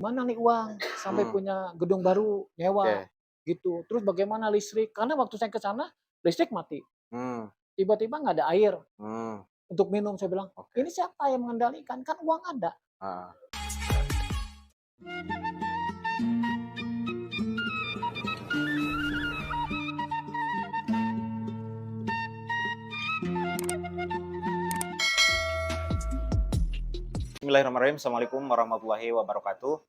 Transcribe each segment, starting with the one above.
mana nih uang sampai Hmm, punya gedung baru, nyewa, oke. gitu. Terus bagaimana listrik, karena waktu saya ke sana listrik mati, Hmm, tiba-tiba nggak ada air hmm, untuk minum. Saya bilang, oke. "Ini siapa yang mengendalikan? Kan uang ada." Heeh. Bismillahirrahmanirrahim. Assalamualaikum warahmatullahi wabarakatuh.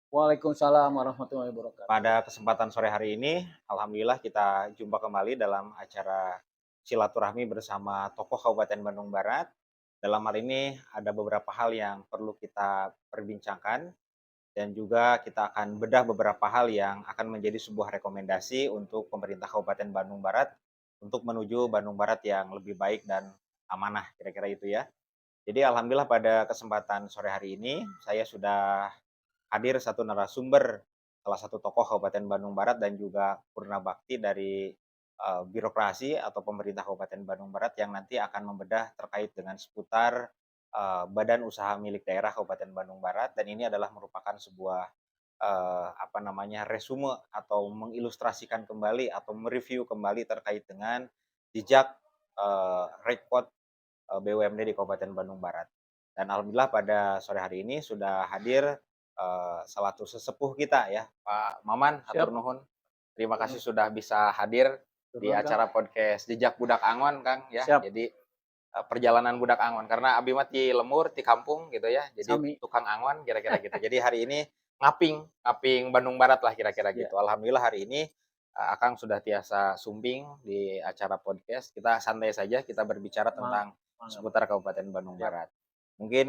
Waalaikumsalam warahmatullahi wabarakatuh. Pada kesempatan sore hari ini, alhamdulillah kita jumpa kembali dalam acara silaturahmi bersama tokoh Kabupaten Bandung Barat. Dalam hal ini ada beberapa hal yang perlu kita perbincangkan dan juga kita akan bedah beberapa hal yang akan menjadi sebuah rekomendasi untuk pemerintah Kabupaten Bandung Barat untuk menuju Bandung Barat yang lebih baik dan amanah, kira-kira itu ya. Jadi alhamdulillah pada kesempatan sore hari ini saya sudah hadir satu narasumber, salah satu tokoh Kabupaten Bandung Barat dan juga purna bakti dari birokrasi atau pemerintah Kabupaten Bandung Barat yang nanti akan membedah terkait dengan seputar badan usaha milik daerah Kabupaten Bandung Barat, dan ini adalah merupakan sebuah apa namanya, resume atau mengilustrasikan kembali atau mereview kembali terkait dengan jejak rekod BUMD di Kabupaten Bandung Barat. Dan alhamdulillah pada sore hari ini sudah hadir salah satu sesepuh kita ya, Pak Maman, hatur Siap, nuhun. Terima kasih mhm, sudah bisa hadir di turun Kang. acara podcast Jejak Budak Angon, Kang, ya. Siap, Jadi, perjalanan budak Angon, karena abi mah ti lembur, ti kampung gitu ya, jadi sami. tukang angon kira-kira gitu. Jadi hari ini ngaping, ngaping Bandung Barat lah kira-kira Ya, gitu. Alhamdulillah hari ini, Akang sudah tiasa sumbing di acara podcast. Kita santai saja, kita berbicara ma tentang mangga Bang. seputar Kabupaten Bandung Siap, Barat. Mungkin,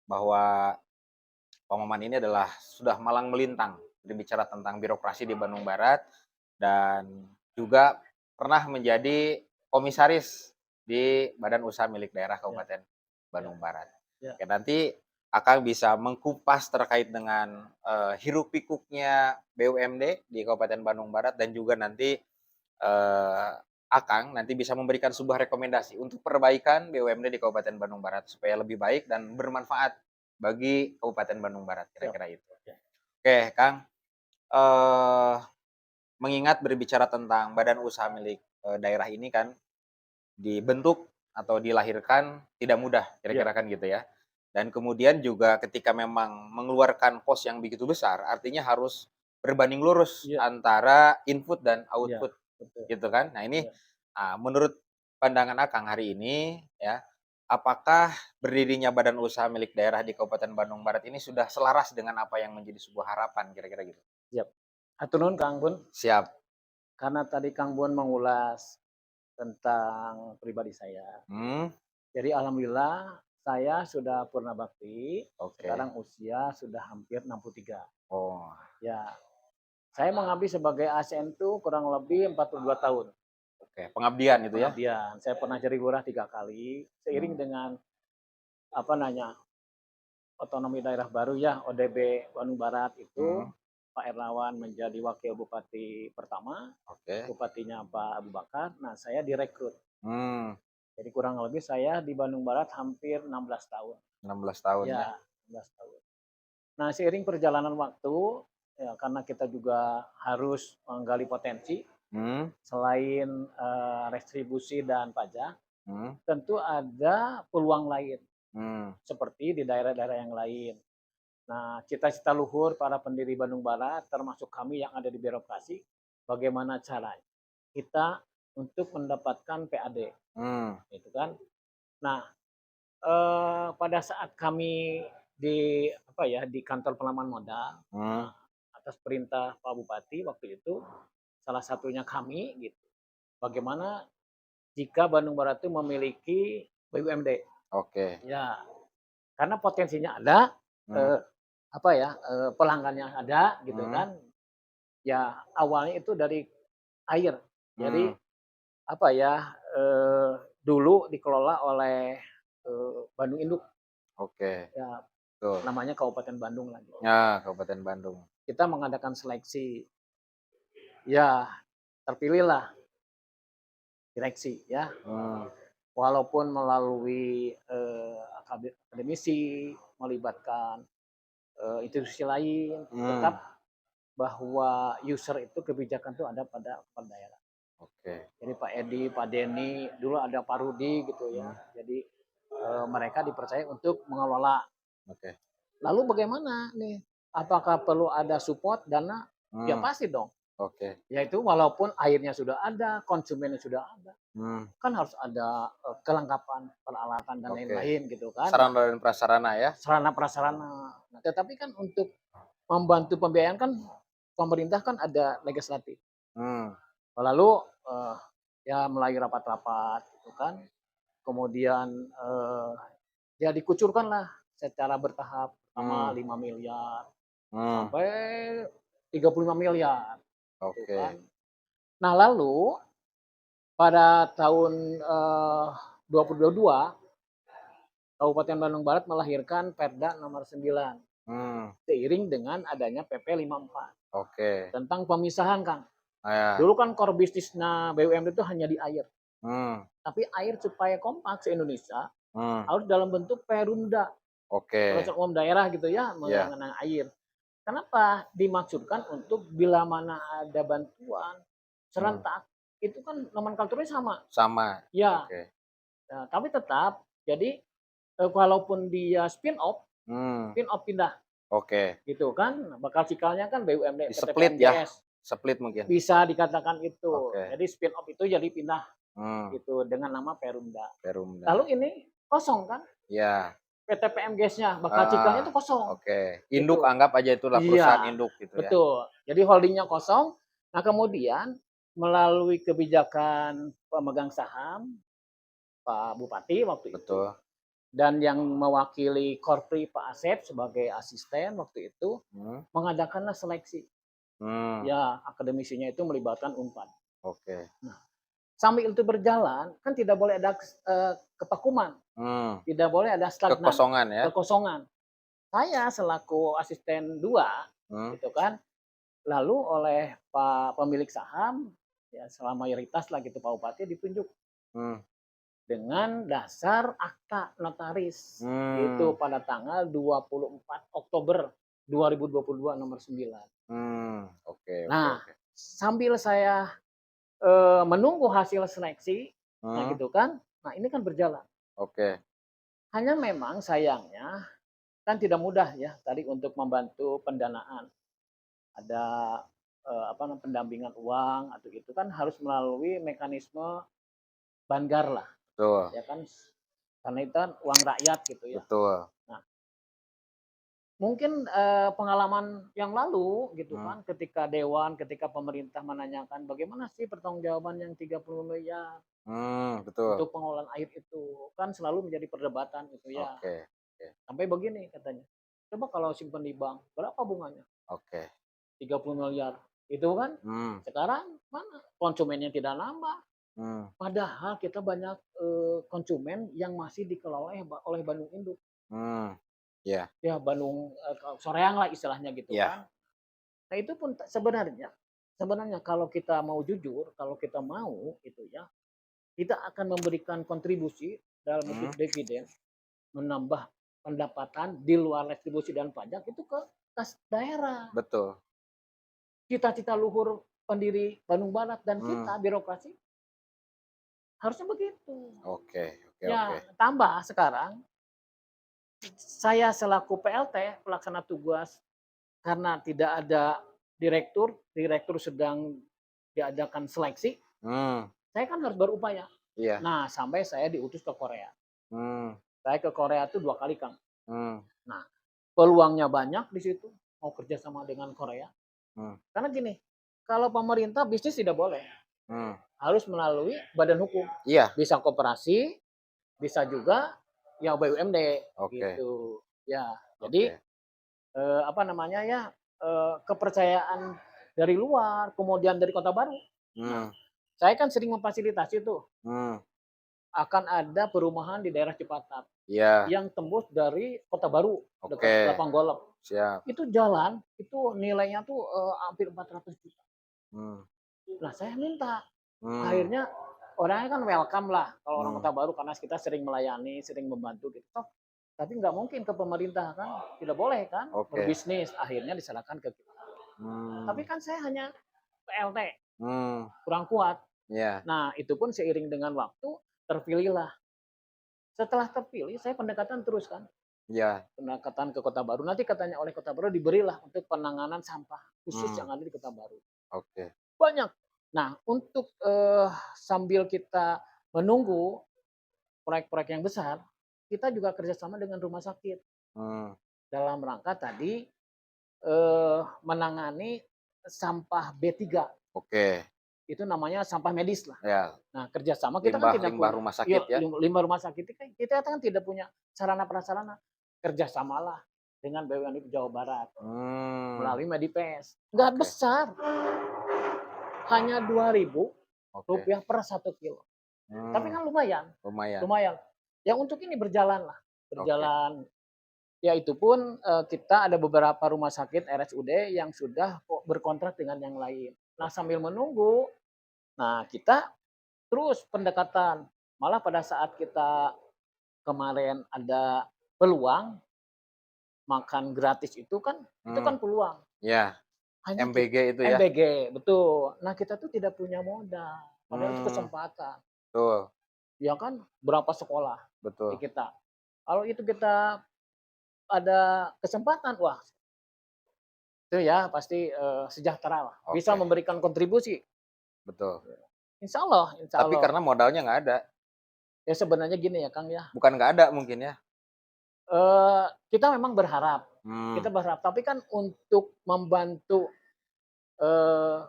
bahwa Pak Maman ini adalah sudah malang melintang berbicara tentang birokrasi di Bandung Barat dan juga pernah menjadi komisaris di Badan Usaha Milik Daerah ya, Kabupaten ya, Bandung Barat. ya. Oke, nanti Akang bisa mengkupas terkait dengan hiruk pikuknya BUMD di Kabupaten Bandung Barat dan juga nanti eh, Akang nanti bisa memberikan sebuah rekomendasi untuk perbaikan BUMD di Kabupaten Bandung Barat supaya lebih baik dan bermanfaat bagi Kabupaten Bandung Barat, Siap, kira-kira itu. ya. Oke, Kang, eh, mengingat berbicara tentang badan usaha milik daerah ini kan dibentuk atau dilahirkan tidak mudah, Iya, kira-kira kan gitu ya. Dan kemudian juga ketika memang mengeluarkan pos yang begitu besar, artinya harus berbanding lurus iya, antara input dan iya, output betul, gitu kan. Nah ini iya. menurut pandangan Akang hari ini ya, apakah berdirinya badan usaha milik daerah di Kabupaten Bandung Barat ini sudah selaras dengan apa yang menjadi sebuah harapan kira-kira gitu? Siap. Hatur nuhun Kang Bun, Siap. karena tadi Kang Bun mengulas tentang pribadi saya. Hmm, Jadi alhamdulillah saya sudah purna bakti, oke. sekarang usia sudah hampir 63. Oh, Ya, saya mengabdi sebagai ASN itu kurang lebih 42 tahun oke. Pengabdian itu ya? pengabdian. Saya pernah jadi lurah 3 kali, seiring Hmm, dengan apa namanya otonomi daerah baru ya ODB Bandung Barat itu hmm, Pak Erlawan menjadi wakil bupati pertama, oke. bupatinya Pak Abu Bakar. Nah saya direkrut. Hmm, Jadi kurang lebih saya di Bandung Barat hampir 16 tahun. 16 tahun Ya, ya? 16 tahun. Nah, seiring perjalanan waktu, ya karena kita juga harus menggali potensi, Hmm, selain retribusi dan pajak, hmm, tentu ada peluang lain, hmm, seperti di daerah-daerah yang lain. Nah, cita-cita luhur para pendiri Bandung Barat, termasuk kami yang ada di birokrasi, bagaimana caranya kita untuk mendapatkan PAD, hmm, gitu kan? Nah, pada saat kami di apa ya, di kantor penanaman modal, hmm, atas perintah Pak Bupati waktu itu, salah satunya kami gitu, bagaimana jika Bandung Barat itu memiliki BUMD. oke. Ya, karena potensinya ada, Hmm, eee, apa ya, pelanggannya ada gitu hmm, kan. Ya awalnya itu dari air. Jadi hmm, apa ya, dulu dikelola oleh, Bandung Induk, oke. ya Betul. namanya Kabupaten Bandung lah gitu. Ya, Kabupaten Bandung. Kita mengadakan seleksi, ya terpilihlah direksi ya, Hmm, walaupun melalui, akademisi, melibatkan institusi lain, Hmm. tetap bahwa user itu kebijakan itu ada pada kepala daerah. Oke. Jadi Pak Edi, Pak Denny, dulu ada Pak Rudi gitu ya. Hmm. Jadi mereka dipercaya untuk mengelola. Oke. Lalu bagaimana nih? Apakah perlu ada support dana? Ya Hmm. pasti dong. Oke. Yaitu walaupun airnya sudah ada, konsumennya sudah ada, Hmm. kan harus ada kelengkapan peralatan dan Oke. lain-lain gitu kan. Sarana dan prasarana ya. Sarana prasarana. Nah, tetapi kan untuk membantu pembiayaan kan pemerintah kan ada legislatif. Hmm. Lalu ya melalui rapat-rapat gitu kan. Kemudian ya dikucurkan lah secara bertahap. Pertama Hmm. 5 miliar Hmm. sampai 35 miliar gitu kan. Oke. Nah, lalu pada tahun 2022 Kabupaten Bandung Barat melahirkan Perda nomor 9 Hmm. seiring dengan adanya PP 54 Oke. tentang pemisahan, Kang. Ah, ya. Dulu kan core bisnisnya BUMD itu hanya di air. Hmm. Tapi air supaya kompak se-Indonesia Hmm. harus dalam bentuk Perumda, Oke. Peraturan Umum Daerah gitu ya, Iya. mengenai air. Kenapa? Dimaksudkan untuk bila mana ada bantuan Hmm. serentak, itu kan nomenklaturnya sama. Sama. Ya, Oke. nah, tapi tetap jadi walaupun dia Hmm. spin off pindah Oke. gitu kan, bakal cikalnya kan BUMD, PT Di-split ya. PMGS. Split mungkin. Bisa dikatakan itu. Oke. Jadi spin off itu jadi pindah Hmm. gitu dengan nama Perumda. Perumda. Lalu ini kosong kan? Ya. PT PMGS-nya, bakal cikalnya itu Ah. kosong Oke. Induk gitu. anggap aja itulah perusahaan Iya, induk gitu ya. betul. Jadi holdingnya kosong. Nah, kemudian melalui kebijakan pemegang saham Pak Bupati waktu itu Betul. dan yang mewakili Korpri Pak Asep sebagai asisten waktu itu Hmm. mengadakanlah seleksi. Hmm. Ya, akademisinya itu melibatkan Unpad. Oke. Nah, sambil itu berjalan kan tidak boleh ada kevakuman, Hmm. tidak boleh ada stagnan, Kekosongan ya. kekosongan. Saya selaku asisten 2 Hmm. gitu kan, lalu oleh Pak pemilik saham ya selama mayoritas lah gitu Pak Bupati ditunjuk Hmm. dengan dasar akta notaris itu Hmm. pada tanggal 24 Oktober 2022 nomor 9. Hmm. Oke, oke, Nah, oke. sambil saya menunggu hasil seleksi, nah Hmm. gitu kan, nah ini kan berjalan. Oke. Hanya memang sayangnya kan tidak mudah ya tadi untuk membantu pendanaan. Ada apa namanya pendampingan uang atau gitu kan harus melalui mekanisme Banggar lah, Betul. ya kan? Karena itu kan uang rakyat gitu ya. Betul. Nah, mungkin pengalaman yang lalu gitu Hmm. kan, ketika dewan, ketika pemerintah menanyakan bagaimana sih pertanggungjawaban yang 30 miliar Hmm. Betul. untuk pengelolaan air itu, kan selalu menjadi perdebatan gitu ya. Oke. Oke. Sampai begini katanya, coba kalau simpan di bank, berapa bunganya? Oke. 30 miliar. Itu kan Hmm. sekarang mana konsumennya tidak nambah. Hmm. Padahal kita banyak konsumen yang masih dikelola oleh Bandung Induk. Hmm. Ya. Ya Bandung Soreang lah istilahnya gitu Ya. kan. Nah itu pun sebenarnya sebenarnya kalau kita mau jujur, kalau kita mau itu ya, kita akan memberikan kontribusi dalam Hmm. bentuk dividen, menambah pendapatan di luar retribusi dan pajak itu ke kas daerah. Betul. Cita-cita luhur pendiri Bandung Barat dan Hmm. kita birokrasi harusnya begitu. Oke, oke, oke. Ya, tambah sekarang saya selaku PLT pelaksana tugas karena tidak ada direktur, direktur sedang diadakan seleksi, Hmm. saya kan harus berupaya. Iya. Nah, sampai saya diutus ke Korea. Hmm. Saya ke Korea itu 2 kali, Kang. Hmm. Nah, peluangnya banyak di situ mau kerjasama dengan Korea. Hmm. Karena gini, kalau pemerintah bisnis tidak boleh, Hmm. harus melalui badan hukum. Iya. Bisa koperasi, bisa juga ya BUMD Oke. gitu. Ya, jadi Oke. apa namanya ya kepercayaan dari luar, kemudian dari Kota Baru. Nah, Hmm. saya kan sering memfasilitasi tuh Hmm. akan ada perumahan di daerah Cipatat Iya. yang tembus dari Kota Baru dekat Oke. Lapang Golep. Siap. Itu jalan itu nilainya tuh hampir 400 juta. Hmm. Nah, saya minta Hmm. akhirnya orangnya kan welcome lah kalau orang Hmm. Kota Baru karena kita sering melayani, sering membantu gitu. Tapi nggak mungkin ke pemerintah kan, tidak boleh kan Oke. berbisnis, akhirnya diserahkan ke kita. Tapi Hmm. kan saya hanya PLT, Hmm. kurang kuat. Ya. Nah, itu pun seiring dengan waktu terpilihlah. Setelah terpilih, saya pendekatan terus kan, Ya. pendekatan ke Kota Baru. Nanti katanya oleh Kota Baru diberilah untuk penanganan sampah khusus Hmm. yang ada di Kota Baru. Oke. Banyak. Nah, untuk sambil kita menunggu proyek-proyek yang besar, kita juga kerjasama dengan rumah sakit Hmm. dalam rangka tadi menangani sampah B3. Oke. Itu namanya sampah medis lah. Ya. Nah, kerjasama kita kan Limbah tidak limbah punya, rumah ya sakit ya. limbah rumah sakit kita kan tidak punya sarana prasarana. Kerjasamalah dengan BUMN Jawa Barat Hmm. melalui Medipes. Nggak Oke. besar, hanya 2.000 Oke. rupiah per 1 kilo. Tapi Hmm. kan lumayan, Lumayan. lumayan. Yang untuk ini berjalan lah, Oke. berjalan. Ya itu pun kita ada beberapa rumah sakit RSUD yang sudah berkontrak dengan yang lain. Nah Oke. sambil menunggu, nah kita terus pendekatan. Malah pada saat kita kemarin ada peluang makan gratis itu Hmm. kan peluang. Ya. Hanya MBG itu ya. MBG, betul. Nah kita tuh tidak punya modal, padahal itu Hmm. kesempatan. Betul. Ya kan berapa sekolah di Betul. kita. Kalau itu kita ada kesempatan, wah itu ya pasti sejahtera lah. Bisa Oke. memberikan kontribusi. Betul. Insya Allah, insya Tapi Allah. karena modalnya nggak ada. Ya sebenarnya gini ya Kang ya, Bukan nggak ada mungkin ya. kita memang berharap, Hmm. kita berharap, tapi kan untuk membantu, eee,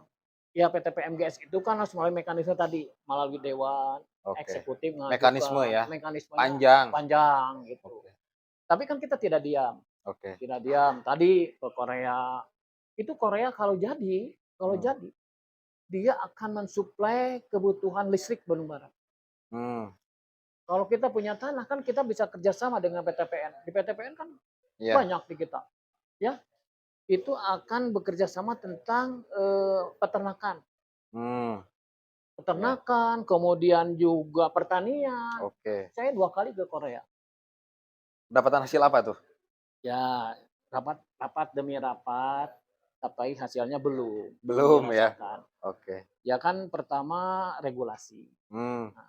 ya PT PMGS itu kan harus melalui mekanisme tadi, melalui dewan, Oke. eksekutif Mekanisme mengajukan, ya. mekanismenya Panjang. panjang gitu. Oke. Tapi kan kita tidak diam, Oke. tidak diam. Tadi ke Korea, itu Korea kalau Hmm. jadi, dia akan mensuplai kebutuhan listrik Bandung Barat. Hmm. Kalau kita punya tanah kan kita bisa kerjasama dengan PTPN. Di PTPN kan Iya. banyak di kita, ya. Itu akan bekerja sama tentang peternakan, Hmm. Ya. peternakan, kemudian juga pertanian. Oke. Saya 2 kali ke Korea. Pendapatan hasil apa tuh? Ya, rapat rapat demi rapat, tapi hasilnya belum Belum ya. dirasakan. Oke. Ya kan pertama regulasi. Hmm. Nah,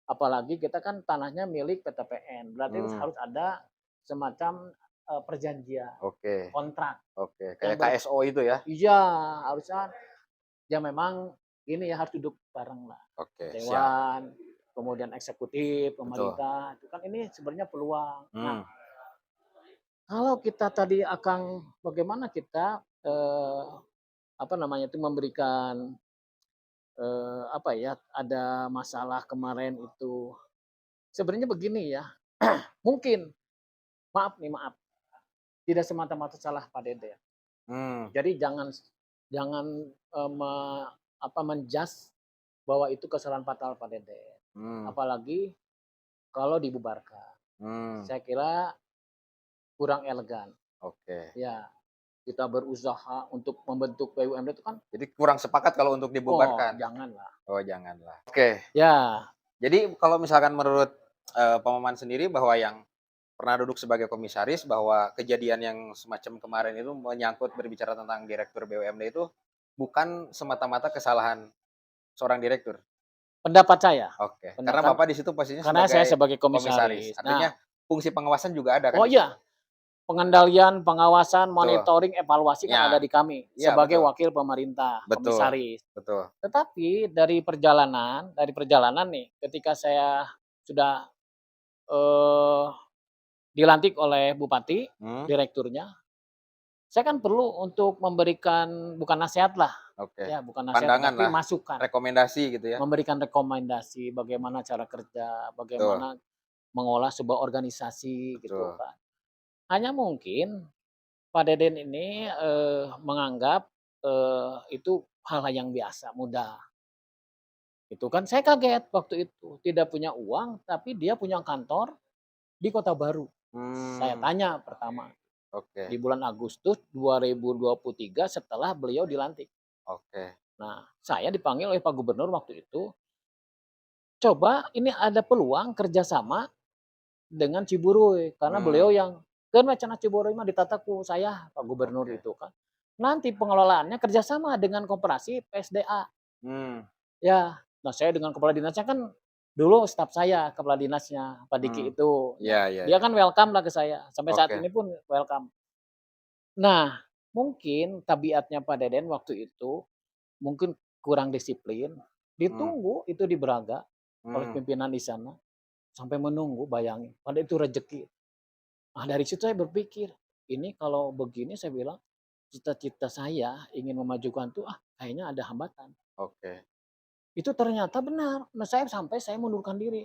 apalagi kita kan tanahnya milik PTPN, berarti Hmm. harus ada semacam perjanjian, Oke. kontrak Oke. yang Kayak KSO itu ya. iya harusnya ya memang ini ya harus duduk bareng lah. Oke. Siap. Dewan, kemudian eksekutif, Betul. pemerintah, itu kan ini sebenarnya peluang. Nah, Hmm. kalau kita tadi akan bagaimana kita apa namanya itu memberikan apa ya, ada masalah kemarin itu. Sebenarnya begini ya, mungkin maaf nih, maaf, tidak semata-mata salah Pak Dede. Hmm. Jadi jangan jangan apa bahwa itu kesalahan fatal Pak Dede. Hmm. Apalagi kalau dibubarkan. Hmm. Saya kira kurang elegan. Oke. Ya, kita berusaha untuk membentuk BUMD itu kan, Jadi kurang sepakat kalau untuk oh dibubarkan. janganlah. Oh, janganlah. Oke. Ya, Jadi kalau misalkan menurut Pak Maman sendiri bahwa yang pernah duduk sebagai komisaris bahwa kejadian yang semacam kemarin itu menyangkut berbicara tentang direktur BUMD itu bukan semata-mata kesalahan seorang direktur. pendapat saya. Oke, karena Pendapat, Bapak di situ posisinya karena saya sebagai sebagai komisaris. komisaris. Artinya Nah, fungsi pengawasan juga ada kan oh di situ? iya, pengendalian, pengawasan, Betul. monitoring, evaluasi kan ada Ya, di kami iya sebagai betul. wakil pemerintah, Betul. komisaris. Betul. Tetapi dari perjalanan nih, ketika saya sudah eh, dilantik oleh bupati, Hmm. direkturnya, saya kan perlu untuk memberikan bukan nasihat lah, Oke. ya bukan nasihat, Pandangan tapi lah, masukan, rekomendasi gitu ya. memberikan rekomendasi bagaimana cara kerja, Betul. bagaimana mengolah sebuah organisasi gitu Betul. kan. Hanya mungkin Pak Deden ini menganggap itu hal yang biasa, mudah. Itu kan saya kaget waktu itu, tidak punya uang tapi dia punya kantor di Kota Baru. Saya Hmm. tanya pertama, di Oke. bulan Agustus 2023 setelah beliau dilantik. Oke. Nah, saya dipanggil oleh Pak Gubernur waktu itu, "Coba ini ada peluang kerjasama dengan Ciburuy karena beliau Hmm, yang kan wacana Ciburuy mah ditata ku saya Pak Gubernur oke. itu kan. Nanti pengelolaannya kerjasama dengan koperasi PSDA. Hmm, Ya, nah saya dengan kepala dinasnya kan dulu staf saya kepala dinasnya Pak hmm. Diki itu. Iya Ya, iya dia iya. kan welcome lah ke saya sampai saat Oke. ini pun welcome. Nah, mungkin tabiatnya Pak Deden waktu itu mungkin kurang disiplin, Hmm, ditunggu itu di Braga oleh hmm. pimpinan di sana sampai menunggu bayangin, padahal itu rezeki. Nah, dari situ saya berpikir, ini kalau begini saya bilang, cita-cita saya ingin memajukan tuh, kayaknya ada hambatan. Oke. Itu ternyata benar. Nah, saya mundurkan diri.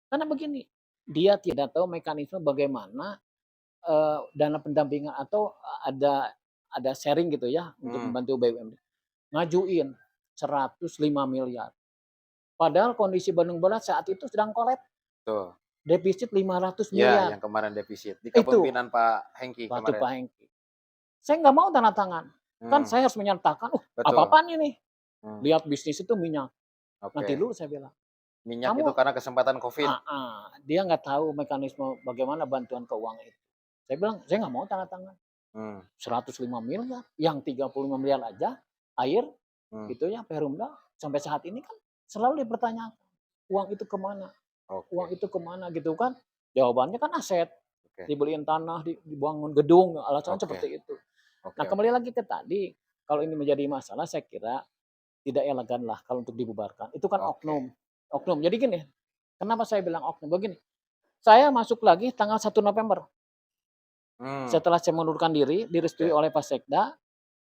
Karena begini, dia tidak tahu mekanisme bagaimana, dana pendampingan atau ada sharing gitu ya untuk Hmm, membantu BUMD. Ngajuin 105 miliar. Padahal kondisi Bandung Barat saat itu sedang kolaps, betul. defisit 500 Iya, miliar. yang kemarin defisit di Itu kepemimpinan Pak Hengki waktu kemarin. Pak Hengki. Saya nggak mau tanda tangan. Kan Hmm, saya harus menyertakan, betul. apa-apaan ini? Hmm, Lihat bisnis itu minyak. Nanti oke. dulu saya bilang. Minyak Kamu itu karena kesempatan Covid. dia nggak tahu mekanisme bagaimana bantuan keuangan itu. Saya bilang, "Saya nggak mau tanda tangan. Hmm, 105 miliar, yang 35 miliar aja air hmm, itu ya Perumda sampai saat ini kan selalu dipertanyakan, uang itu kemana? Uang oke itu kemana gitu kan? Jawabannya kan aset, oke dibeliin tanah, dibangun gedung, alasannya oke seperti itu. oke Nah, oke. kembali lagi ke tadi, kalau ini menjadi masalah saya kira tidak elegan lah kalau untuk dibubarkan. Itu kan Oke. oknum. Oknum. Jadi gini, kenapa saya bilang oknum? Begini, saya masuk lagi tanggal 1 November. Hmm, Setelah saya mengundurkan diri, direstui oke. oleh Pak Sekda,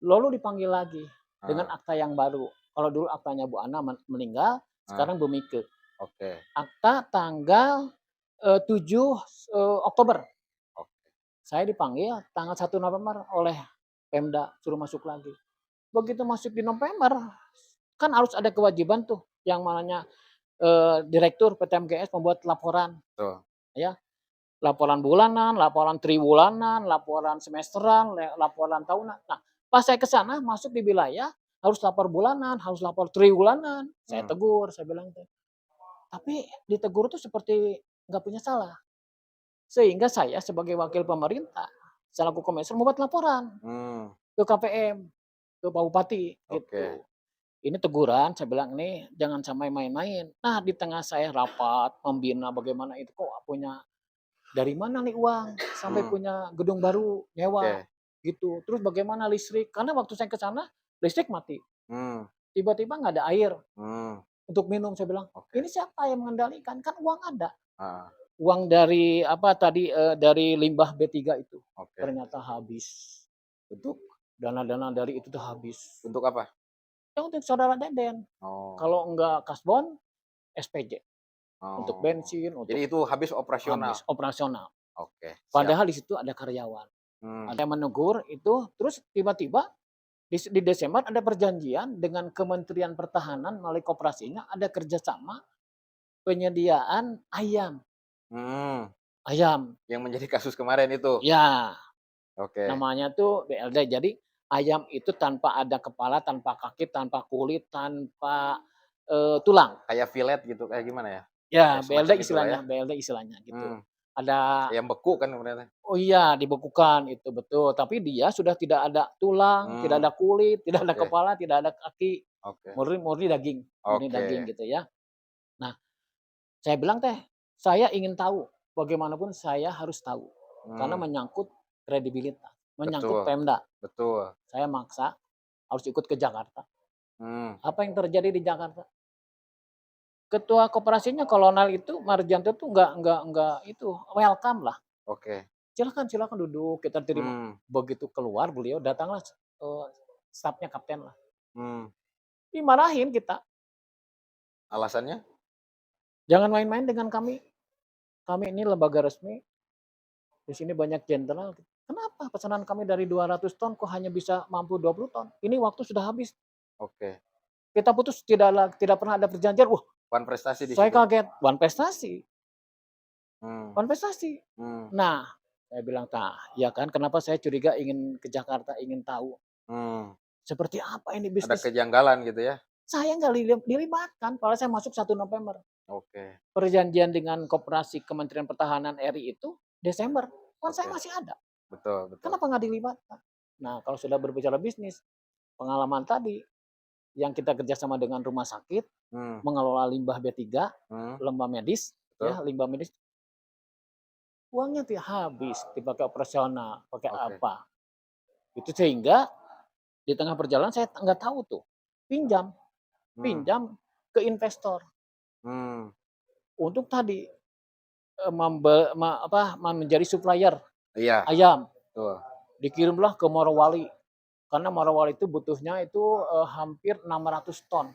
lalu dipanggil lagi dengan Ah, akta yang baru. Kalau dulu aktanya Bu Ana meninggal, ah, sekarang Bu Mike. oke Akta tanggal 7 Oktober. oke. Saya dipanggil tanggal 1 November oleh Pemda, suruh masuk lagi. Begitu masuk di November, kan harus ada kewajiban tuh yang namanya direktur PTMGS membuat laporan, Betul. ya. Laporan bulanan, laporan triwulanan, laporan semesteran, laporan tahunan. Nah, pas saya ke sana masuk di wilayah harus lapor bulanan, harus lapor triwulanan. Saya Hmm, tegur, saya bilang tuh. Tapi ditegur tuh seperti nggak punya salah. Sehingga saya sebagai wakil pemerintah selaku komisioner membuat laporan hmm, ke KPM, ke Pak Bupati oke. gitu. Ini teguran, saya bilang ini jangan sampai main-main. Nah, di tengah saya rapat membina bagaimana itu kok punya dari mana nih uang sampai Hmm, punya gedung baru nyewa oke. gitu. Terus bagaimana listrik? Karena waktu saya ke sana listrik mati. Hmm, Tiba-tiba nggak ada air hmm, untuk minum. Saya bilang, oke. ini siapa yang mengendalikan? Kan uang ada. Ah, Uang dari apa tadi dari limbah B3 itu oke. ternyata habis. Untuk dana-dana dari itu tuh habis. Untuk apa? Ya untuk saudara Deden. Oh Kalau enggak kasbon, SPJ untuk oh. bensin, Jadi untuk itu habis operasional? habis operasional. Oke, siap. Padahal di situ ada karyawan. Hmm, Ada yang menegur itu, terus tiba-tiba di Desember ada perjanjian dengan Kementerian Pertahanan melalui koperasinya ada kerjasama penyediaan ayam. hmm, Ayam, yang menjadi kasus kemarin itu? ya Oke. namanya tuh BLD. Jadi ayam itu tanpa ada kepala, tanpa kaki, tanpa kulit, tanpa tulang. Kayak fillet gitu, kayak gimana ya? Ya Ya semacam itulah ya? BLD istilahnya gitu. Hmm, Ada ayam beku kan ternyata? oh iya dibekukan itu betul, tapi dia sudah tidak ada tulang, tidak Hmm, ada kulit, tidak ada oke kepala, tidak ada kaki, oke murni oke. daging gitu ya. Nah, saya bilang teh, saya ingin tahu, bagaimanapun saya harus tahu, karena Hmm, menyangkut kredibilitas, menyangkut betul Pemda. betul. Saya maksa harus ikut ke Jakarta. Hmm, Apa yang terjadi di Jakarta? Ketua koperasinya Kolonel itu Marjanto tuh nggak itu welcome lah. oke. Silakan silakan duduk, kita terima. Hmm, Begitu keluar beliau datanglah stafnya kapten lah. hmm. Dimarahin kita. Alasannya? Jangan main-main dengan kami. Kami ini lembaga resmi. Di sini banyak jenderal. Kenapa pesanan kami dari 200 ton kok hanya bisa mampu 20 ton? Ini waktu sudah habis. Oke. Kita putus tidak pernah ada perjanjian. Wah, Wan prestasi di saya situ? kaget. Wan prestasi. Hmm, Wan prestasi. hmm, Nah, saya bilang, "Tah, ya kan kenapa saya curiga ingin ke Jakarta, ingin tahu hmm. seperti apa ini Ada bisnis." kejanggalan gitu ya? Saya nggak dilibatkan, padahal saya masuk 1 November. Oke, Perjanjian dengan Koperasi Kementerian Pertahanan RI itu Desember, kan saya oke. masih ada. Betul, betul. Kenapa nggak dilibatkan? Nah, kalau sudah berbicara bisnis, pengalaman tadi yang kita kerjasama dengan rumah sakit, Hmm, mengelola limbah B3, hmm, limbah medis, betul. limbah medis, uangnya tidak habis dipakai operasional, pakai Oke. apa. Itu sehingga di tengah perjalanan saya nggak tahu tuh, pinjam, Hmm, pinjam ke investor hmm. untuk tadi menjadi supplier Iya, ayam. betul. Dikirimlah ke Morowali karena Morowali itu butuhnya itu hampir 600 ton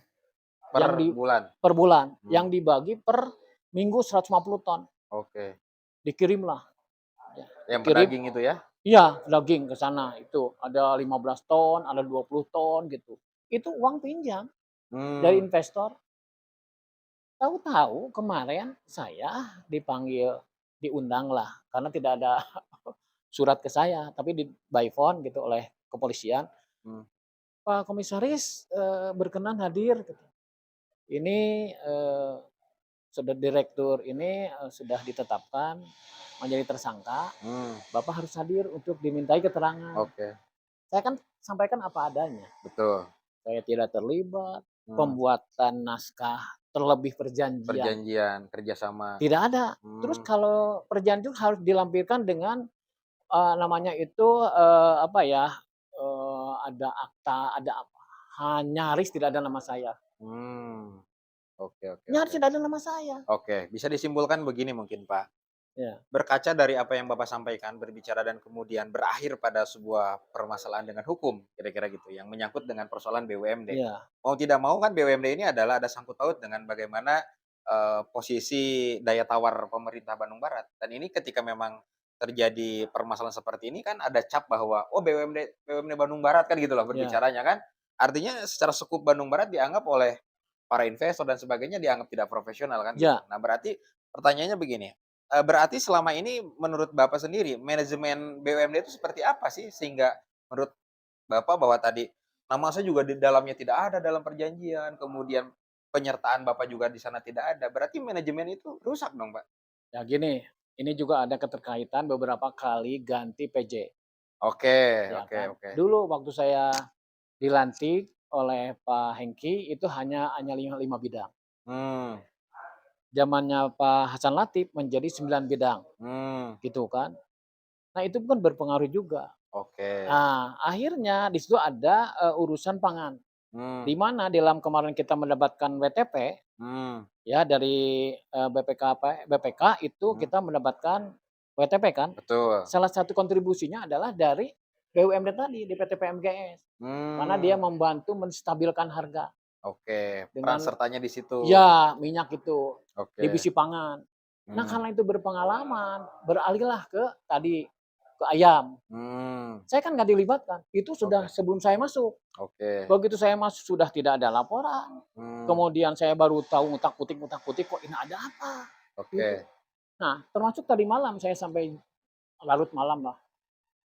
Per yang di bulan. per bulan, Hmm, yang dibagi per minggu 150 ton. oke. Dikirimlah, ya, Yang dikirim, pedaging itu ya? iya, daging ke sana itu ada 15 ton, ada 20 ton gitu. Itu uang pinjam dari Hmm, investor. Tahu-tahu kemarin saya dipanggil, diundang lah karena tidak ada surat ke saya, tapi by phone gitu oleh kepolisian. hmm. "Pak Komisaris, berkenan hadir," gitu. "Ini, sudah direktur ini, sudah ditetapkan menjadi tersangka, Hmm, Bapak harus hadir untuk dimintai keterangan." oke. Saya kan sampaikan apa adanya. Betul. Saya tidak terlibat Hmm, pembuatan naskah, terlebih perjanjian, perjanjian kerjasama. tidak ada. Terus Hmm, kalau perjanjian harus dilampirkan dengan, namanya itu, apa ya, ada akta, ada apa, nyaris tidak ada nama saya. hmm. Oke, oke, Nyaris oke. tidak ada nama saya. Oke, bisa disimpulkan begini mungkin, Pak. Ya, Berkaca dari apa yang Bapak sampaikan, berbicara dan kemudian berakhir pada sebuah permasalahan dengan hukum, kira-kira gitu, yang menyangkut dengan persoalan BUMD. iya, Mau tidak mau kan BUMD ini adalah ada sangkut paut dengan bagaimana, posisi daya tawar pemerintah Bandung Barat. Dan ini ketika memang terjadi permasalahan seperti ini kan ada cap bahwa, "Oh BUMD Bandung Barat," kan gitu loh iya, berbicaranya kan. Artinya secara skup Bandung Barat dianggap oleh para investor dan sebagainya dianggap tidak profesional kan gitu. iya, Nah berarti pertanyaannya begini, berarti selama ini menurut Bapak sendiri, manajemen BUMD itu seperti apa sih? Sehingga menurut Bapak bahwa tadi, nama saya juga di dalamnya tidak ada dalam perjanjian, kemudian penyertaan Bapak juga di sana tidak ada, berarti manajemen itu rusak dong, Pak? ya gini, ini juga ada keterkaitan beberapa kali ganti PJ, Oke, ya oke, kan. oke. Dulu waktu saya dilantik oleh Pak Hengki itu hanya 5 bidang. Mmm, Zamannya Pak Hasan Latif menjadi 9 bidang, mmm, gitu kan. Nah itu kan berpengaruh juga. oke, Nah, akhirnya di situ ada, urusan pangan, mmm, di mana dalam kemarin kita mendapatkan WTP, mmm, ya dari, BPK itu mhm, kita mendapatkan WTP kan. betul, Salah satu kontribusinya adalah dari BUMD tadi, di PT PMGS. Karena dia mmm, membantu menstabilkan harga oke, peran dengan, sertanya di situ, ya minyak itu, oke, divisi pangan. Nah, mmm, karena itu berpengalaman, beralihlah ke tadi, ke ayam. mmm, Saya kan nggak dilibatkan, itu sudah oke, sebelum saya masuk. oke, Begitu saya masuk sudah tidak ada laporan, mmm, kemudian saya baru tahu ngutak-ngutik, kok ini ada apa, gitu. oke, Nah, termasuk tadi malam saya sampai larut malam lah.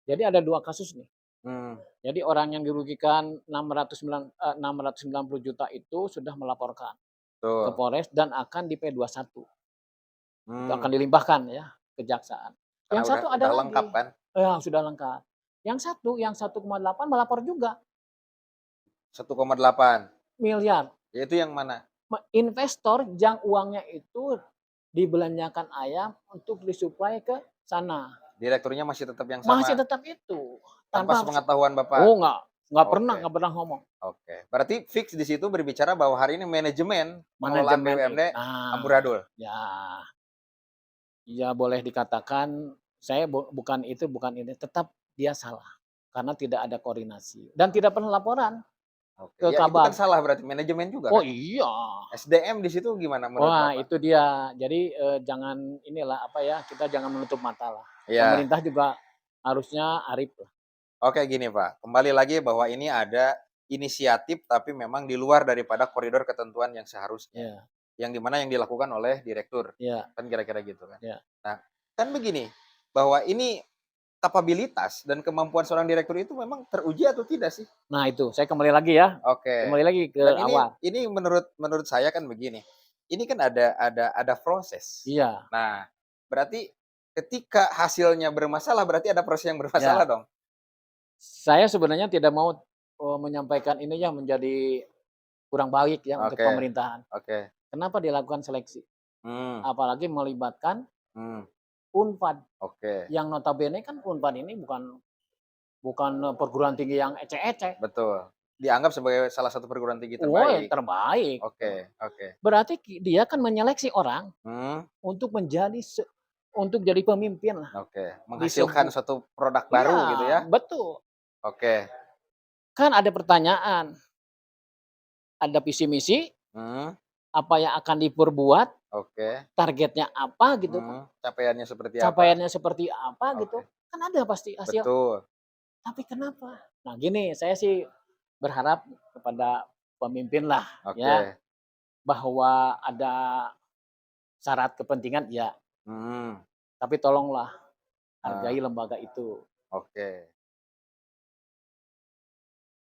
Jadi ada 2 kasus nih. mmm, Jadi orang yang dirugikan 690 juta itu sudah melaporkan ke betul, Polres dan akan di P21. Itu mmm. akan dilimpahkan ya, kejaksaan. Karena Yang satu ada udah lengkap lagi, kan? ya sudah lengkap. Yang 1,8 melapor juga, 1,8. miliar. Itu yang mana? Investor yang uangnya itu dibelanjakan ayam untuk disuplai ke sana. Direkturnya masih tetap yang Masih sama, tetap itu, tanpa tanpa sepengetahuan Bapak? oh Oke, nggak pernah ngomong. oke. Berarti fix di situ berbicara bahwa hari ini manajemen pengelolaan Manajemen BUMD nah, amburadul? ya ya boleh dikatakan saya bukan ini, tetap dia salah, karena tidak ada koordinasi dan tidak pernah laporan Oke, ke ya itu kan Kabag. salah berarti manajemen juga Oh kan? iya. SDM di situ gimana menurut Wah Bapak? itu dia. Jadi, jangan inilah, apa ya, kita jangan menutup mata lah. Iya. Pemerintah juga harusnya arif lah. Oke gini Pak, kembali lagi bahwa ini ada inisiatif tapi memang di luar daripada koridor ketentuan yang seharusnya. Iya, Yang di mana yang dilakukan oleh direktur, iya, kan kira-kira gitu kan. iya. Nah, kan begini, bahwa ini kapabilitas dan kemampuan seorang direktur itu memang teruji atau tidak sih? Nah itu, saya kembali lagi ya, Oke. kembali lagi ke Dan awal. ini menurut menurut saya kan begini, ini kan ada proses. Iya, Nah, berarti ketika hasilnya bermasalah, berarti ada proses yang bermasalah ya. dong? Saya sebenarnya tidak mau, menyampaikan ini ya menjadi kurang baik ya untuk Oke pemerintahan. oke. Kenapa dilakukan seleksi? Mmm, Apalagi melibatkan mmm, Unpad, oke, yang notabene kan Unpad ini bukan bukan, perguruan tinggi yang ecek-ecek. betul. Dianggap sebagai salah satu perguruan tinggi Woi, terbaik. terbaik tuh. Oke oke. Berarti dia kan menyeleksi orang Mmm, untuk untuk jadi pemimpin lah oke. di Menghasilkan suatu produk baru iya, gitu ya? betul. Oke. Kan ada pertanyaan, ada visi misi, Mmm, apa yang akan diperbuat, oke. targetnya apa gitu kan, Capaiannya seperti apa? capaiannya seperti apa gitu, Oke, kan ada pasti hasil. betul. Tapi kenapa? Nah gini, saya sih berharap kepada pemimpin lah ya, Oke, bahwa ada syarat kepentingan ya, mhm, tapi tolonglah eee, hargai lembaga itu. oke.